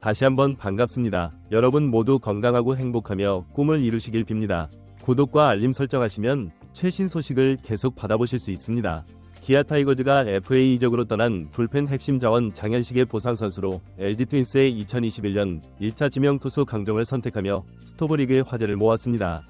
다시 한번 반갑습니다. 여러분 모두 건강하고 행복하며 꿈을 이루시길 빕니다. 구독과 알림 설정하시면 최신 소식을 계속 받아보실 수 있습니다. 기아 타이거즈가 FA 이적으로 떠난 불펜 핵심 자원 장현식의 보상 선수로 LG 트윈스의 2021년 1차 지명 투수 강정을 선택하며 스토브리그의 화제를 모았습니다.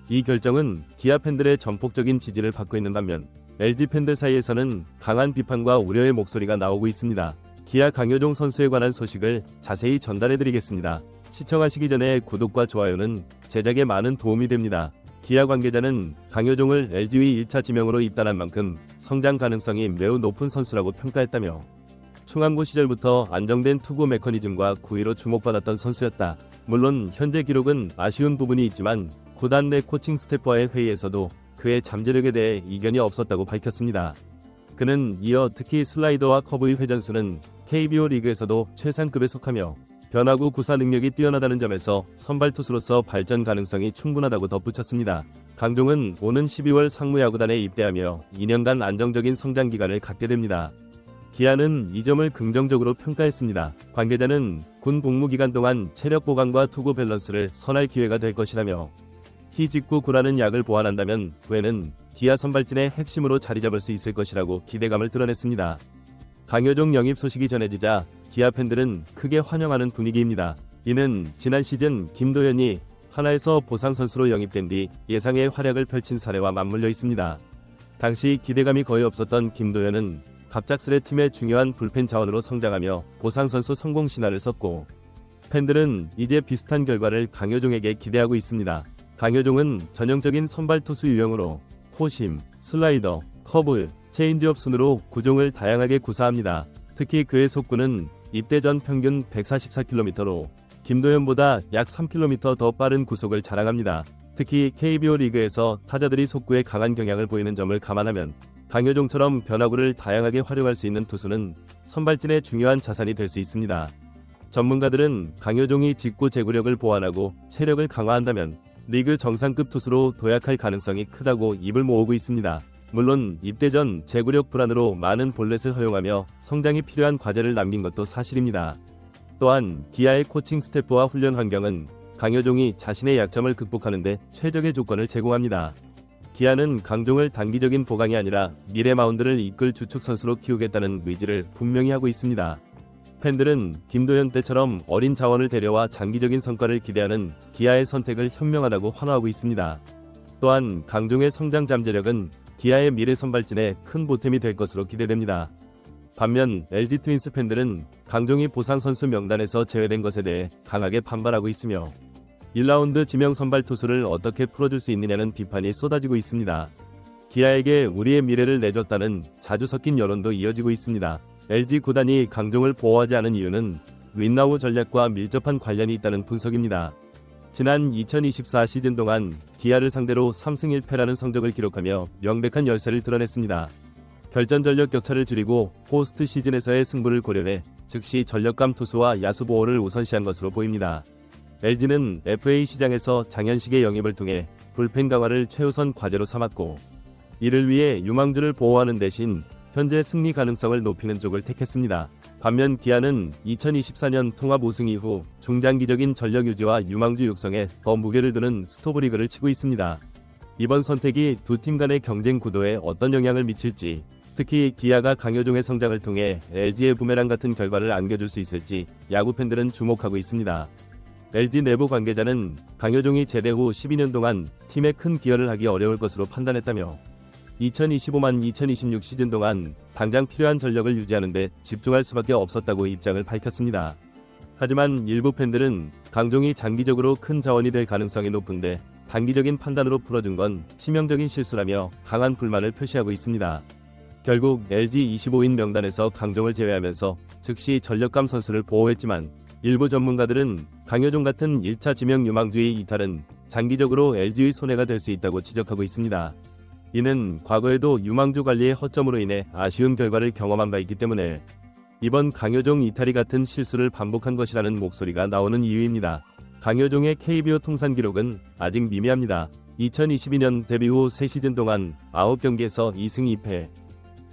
이 결정은 기아 팬들의 전폭적인 지지를 받고 있는 반면 LG 팬들 사이에서는 강한 비판과 우려의 목소리가 나오고 있습니다. 기아 강효종 선수에 관한 소식을 자세히 전달해드리겠습니다. 시청하시기 전에 구독과 좋아요는 제작에 많은 도움이 됩니다. 기아 관계자는 강효종을 LG의 1차 지명으로 입단한 만큼 성장 가능성이 매우 높은 선수라고 평가했다며 충암고 시절부터 안정된 투구 메커니즘과 구위로 주목받았던 선수였다. 물론 현재 기록은 아쉬운 부분이 있지만 구단 내 코칭 스태프와의 회의에서도 그의 잠재력에 대해 이견이 없었다고 밝혔습니다. 그는 이어 특히 슬라이더와 커브의 회전수는 KBO 리그에서도 최상급에 속하며 변화구 구사 능력이 뛰어나다는 점에서 선발 투수로서 발전 가능성이 충분하다고 덧붙였습니다. 강종은 오는 12월 상무야구단에 입대하며 2년간 안정적인 성장 기간을 갖게 됩니다. 기아는 이 점을 긍정적으로 평가했습니다. 관계자는 군 복무 기간 동안 체력 보강과 투구 밸런스를 선할 기회가 될 것이라며 희 직구 구라는 약을 보완한다면 후에는 기아 선발진의 핵심으로 자리잡을 수 있을 것이라고 기대감을 드러냈습니다. 강효종 영입 소식이 전해지자 기아 팬들은 크게 환영하는 분위기입니다. 이는 지난 시즌 김도현이 하나에서 보상 선수로 영입된 뒤 예상의 활약을 펼친 사례와 맞물려 있습니다. 당시 기대감이 거의 없었던 김도현은 갑작스레 팀의 중요한 불펜 자원으로 성장하며 보상 선수 성공 신화를 썼고 팬들은 이제 비슷한 결과를 강효종에게 기대하고 있습니다. 강효종은 전형적인 선발 투수 유형으로 포심, 슬라이더, 커브, 체인지업 순으로 구종을 다양하게 구사합니다. 특히 그의 속구는 입대 전 평균 144km로 김도현보다 약 3km 더 빠른 구속을 자랑합니다. 특히 KBO 리그에서 타자들이 속구에 강한 경향을 보이는 점을 감안하면 강효종처럼 변화구를 다양하게 활용할 수 있는 투수는 선발진의 중요한 자산이 될 수 있습니다. 전문가들은 강효종이 직구 제구력을 보완하고 체력을 강화한다면 리그 정상급 투수로 도약할 가능성이 크다고 입을 모으고 있습니다. 물론 입대 전 제구력 불안으로 많은 볼넷을 허용하며 성장이 필요한 과제를 남긴 것도 사실입니다. 또한 기아의 코칭 스태프와 훈련 환경은 강효종이 자신의 약점을 극복하는 데 최적의 조건을 제공합니다. 기아는 강종을 단기적인 보강이 아니라 미래 마운드를 이끌 주축 선수로 키우겠다는 의지를 분명히 하고 있습니다. 팬들은 김도현 때처럼 어린 자원을 데려와 장기적인 성과를 기대하는 기아의 선택을 현명하다고 환호하고 있습니다. 또한 강종의 성장 잠재력은 기아의 미래 선발진에 큰 보탬이 될 것으로 기대됩니다. 반면 LG 트윈스 팬들은 강종이 보상 선수 명단에서 제외된 것에 대해 강하게 반발하고 있으며 1라운드 지명 선발 투수를 어떻게 풀어줄 수 있느냐는 비판이 쏟아지고 있습니다. 기아에게 우리의 미래를 내줬다는 자주 섞인 여론도 이어지고 있습니다. LG 구단이 강종을 보호하지 않은 이유는 윈나우 전략과 밀접한 관련이 있다는 분석입니다. 지난 2024 시즌 동안 기아를 상대로 3승 1패라는 성적을 기록하며 명백한 열세를 드러냈습니다. 결전 전력 격차를 줄이고 포스트 시즌에서의 승부를 고려해 즉시 전력감 투수와 야수 보호를 우선시한 것으로 보입니다. LG는 FA 시장에서 장현식의 영입을 통해 불펜 강화를 최우선 과제로 삼았고 이를 위해 유망주를 보호하는 대신 현재 승리 가능성을 높이는 쪽을 택했습니다. 반면 기아는 2024년 통합 우승 이후 중장기적인 전력 유지와 유망주 육성에 더 무게를 두는 스토브리그를 치고 있습니다. 이번 선택이 두 팀 간의 경쟁 구도에 어떤 영향을 미칠지, 특히 기아가 강효종의 성장을 통해 LG의 부메랑 같은 결과를 안겨줄 수 있을지 야구 팬들은 주목하고 있습니다. LG 내부 관계자는 강효종이 제대 후 12년 동안 팀에 큰 기여를 하기 어려울 것으로 판단했다며 2025-2026 시즌 동안 당장 필요한 전력을 유지하는 데 집중할 수밖에 없었다고 입장을 밝혔습니다. 하지만 일부 팬들은 강종이 장기적으로 큰 자원이 될 가능성이 높은데 단기적인 판단으로 풀어준 건 치명적인 실수라며 강한 불만을 표시하고 있습니다. 결국 LG 25인 명단에서 강종을 제외하면서 즉시 전력감 선수를 보호했지만 일부 전문가들은 강효종 같은 1차 지명 유망주의 이탈은 장기적으로 LG의 손해가 될 수 있다고 지적하고 있습니다. 이는 과거에도 유망주 관리의 허점으로 인해 아쉬운 결과를 경험한 바 있기 때문에 이번 강효종 이탈이 같은 실수를 반복한 것이라는 목소리가 나오는 이유입니다. 강효종의 KBO 통산 기록은 아직 미미합니다. 2022년 데뷔 후 3시즌 동안 9경기에서 2승 2패,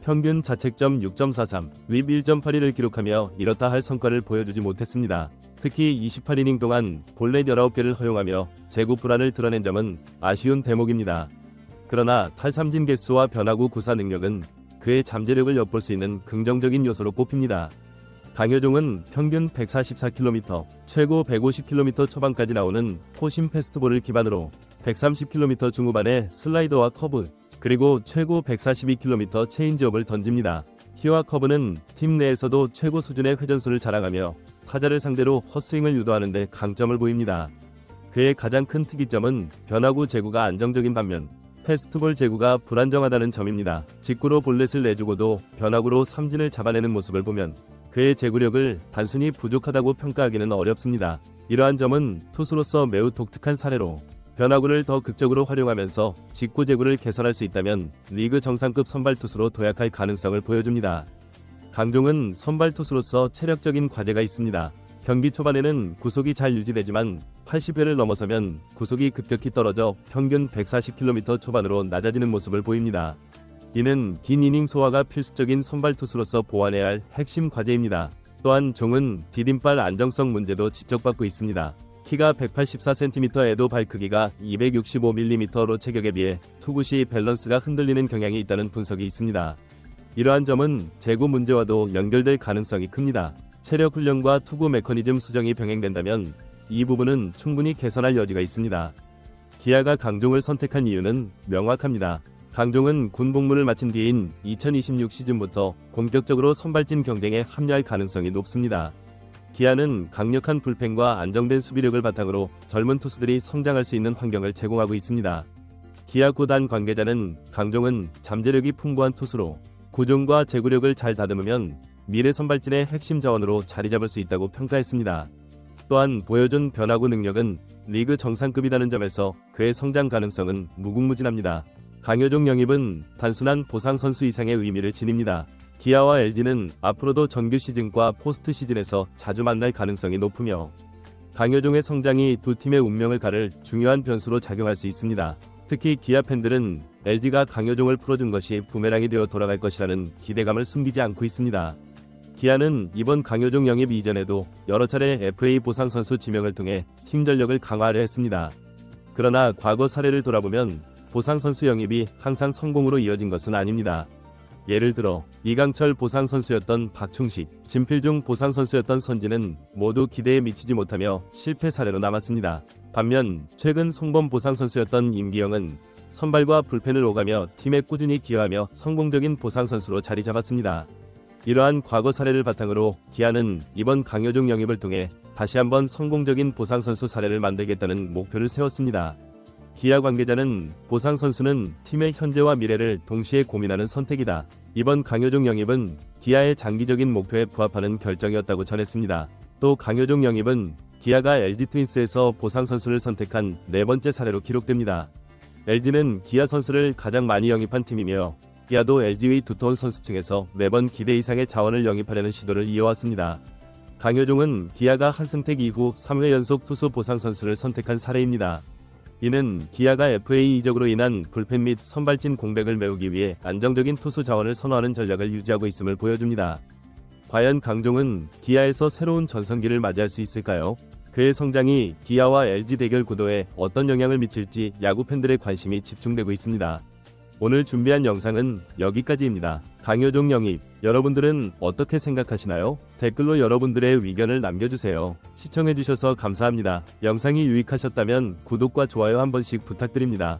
평균 자책점 6.43, 윕 1.81을 기록하며 이렇다 할 성과를 보여주지 못했습니다. 특히 28이닝 동안 볼넷 19개를 허용하며 제구 불안을 드러낸 점은 아쉬운 대목입니다. 그러나 탈삼진 개수와 변화구 구사 능력은 그의 잠재력을 엿볼 수 있는 긍정적인 요소로 꼽힙니다. 강효종은 평균 144km, 최고 150km 초반까지 나오는 포심 패스트볼을 기반으로 130km 중후반의 슬라이더와 커브, 그리고 최고 142km 체인지업을 던집니다. 키와 커브는 팀 내에서도 최고 수준의 회전수를 자랑하며 타자를 상대로 헛스윙을 유도하는 데 강점을 보입니다. 그의 가장 큰 특이점은 변화구 제구가 안정적인 반면 패스트볼 제구가 불안정하다는 점입니다. 직구로 볼넷을 내주고도 변화구로 삼진을 잡아내는 모습을 보면 그의 제구력을 단순히 부족하다고 평가하기는 어렵습니다. 이러한 점은 투수로서 매우 독특한 사례로 변화구를 더 극적으로 활용하면서 직구 제구를 개선할 수 있다면 리그 정상급 선발 투수로 도약할 가능성을 보여줍니다. 강종은 선발 투수로서 체력적인 과제가 있습니다. 경기 초반에는 구속이 잘 유지되지만 80회를 넘어서면 구속이 급격히 떨어져 평균 140km 초반으로 낮아지는 모습을 보입니다. 이는 긴 이닝 소화가 필수적인 선발 투수로서 보완해야 할 핵심 과제입니다. 또한 종은 디딤발 안정성 문제도 지적받고 있습니다. 키가 184cm에도 발 크기가 265mm로 체격에 비해 투구 시 밸런스가 흔들리는 경향이 있다는 분석이 있습니다. 이러한 점은 제구 문제와도 연결될 가능성이 큽니다. 체력 훈련과 투구 메커니즘 수정이 병행된다면 이 부분은 충분히 개선할 여지가 있습니다. 기아가 강종을 선택한 이유는 명확합니다. 강종은 군 복무를 마친 뒤인 2026 시즌부터 본격적으로 선발진 경쟁에 합류할 가능성이 높습니다. 기아는 강력한 불펜과 안정된 수비력을 바탕으로 젊은 투수들이 성장할 수 있는 환경을 제공하고 있습니다. 기아 구단 관계자는 강종은 잠재력이 풍부한 투수로 구종과 제구력을 잘 다듬으면 미래 선발진의 핵심 자원으로 자리 잡을 수 있다고 평가했습니다. 또한 보여준 변화구 능력은 리그 정상급이라는 점에서 그의 성장 가능성은 무궁무진합니다. 강효종 영입은 단순한 보상 선수 이상의 의미를 지닙니다. 기아와 LG는 앞으로도 정규 시즌과 포스트 시즌에서 자주 만날 가능성이 높으며 강효종의 성장이 두 팀의 운명을 가를 중요한 변수로 작용할 수 있습니다. 특히 기아 팬들은 LG가 강효종을 풀어준 것이 부메랑이 되어 돌아갈 것이라는 기대감을 숨기지 않고 있습니다. 기아는 이번 강효종 영입 이전에도 여러 차례 FA 보상 선수 지명을 통해 팀 전력을 강화하려 했습니다. 그러나 과거 사례를 돌아보면 보상 선수 영입이 항상 성공으로 이어진 것은 아닙니다. 예를 들어 이강철 보상 선수였던 박충식, 진필중 보상 선수였던 선진은 모두 기대에 미치지 못하며 실패 사례로 남았습니다. 반면 최근 송범 보상 선수였던 임기영은 선발과 불펜을 오가며 팀에 꾸준히 기여하며 성공적인 보상 선수로 자리 잡았습니다. 이러한 과거 사례를 바탕으로 기아는 이번 강효종 영입을 통해 다시 한번 성공적인 보상 선수 사례를 만들겠다는 목표를 세웠습니다. 기아 관계자는 보상 선수는 팀의 현재와 미래를 동시에 고민하는 선택이다. 이번 강효종 영입은 기아의 장기적인 목표에 부합하는 결정이었다고 전했습니다. 또 강효종 영입은 기아가 LG 트윈스에서 보상 선수를 선택한 네 번째 사례로 기록됩니다. LG는 기아 선수를 가장 많이 영입한 팀이며 기아도 LG의 두터운 선수층에서 매번 기대 이상의 자원을 영입하려는 시도를 이어왔습니다. 강효종은 기아가 한승택 이후 3회 연속 투수 보상 선수를 선택한 사례입니다. 이는 기아가 FA 이적으로 인한 불펜 및 선발진 공백을 메우기 위해 안정적인 투수 자원을 선호하는 전략을 유지하고 있음을 보여줍니다. 과연 강종은 기아에서 새로운 전성기를 맞이할 수 있을까요? 그의 성장이 기아와 LG 대결 구도에 어떤 영향을 미칠지 야구 팬들의 관심이 집중되고 있습니다. 오늘 준비한 영상은 여기까지입니다. 강효종 영입, 여러분들은 어떻게 생각하시나요? 댓글로 여러분들의 의견을 남겨주세요. 시청해주셔서 감사합니다. 영상이 유익하셨다면 구독과 좋아요 한 번씩 부탁드립니다.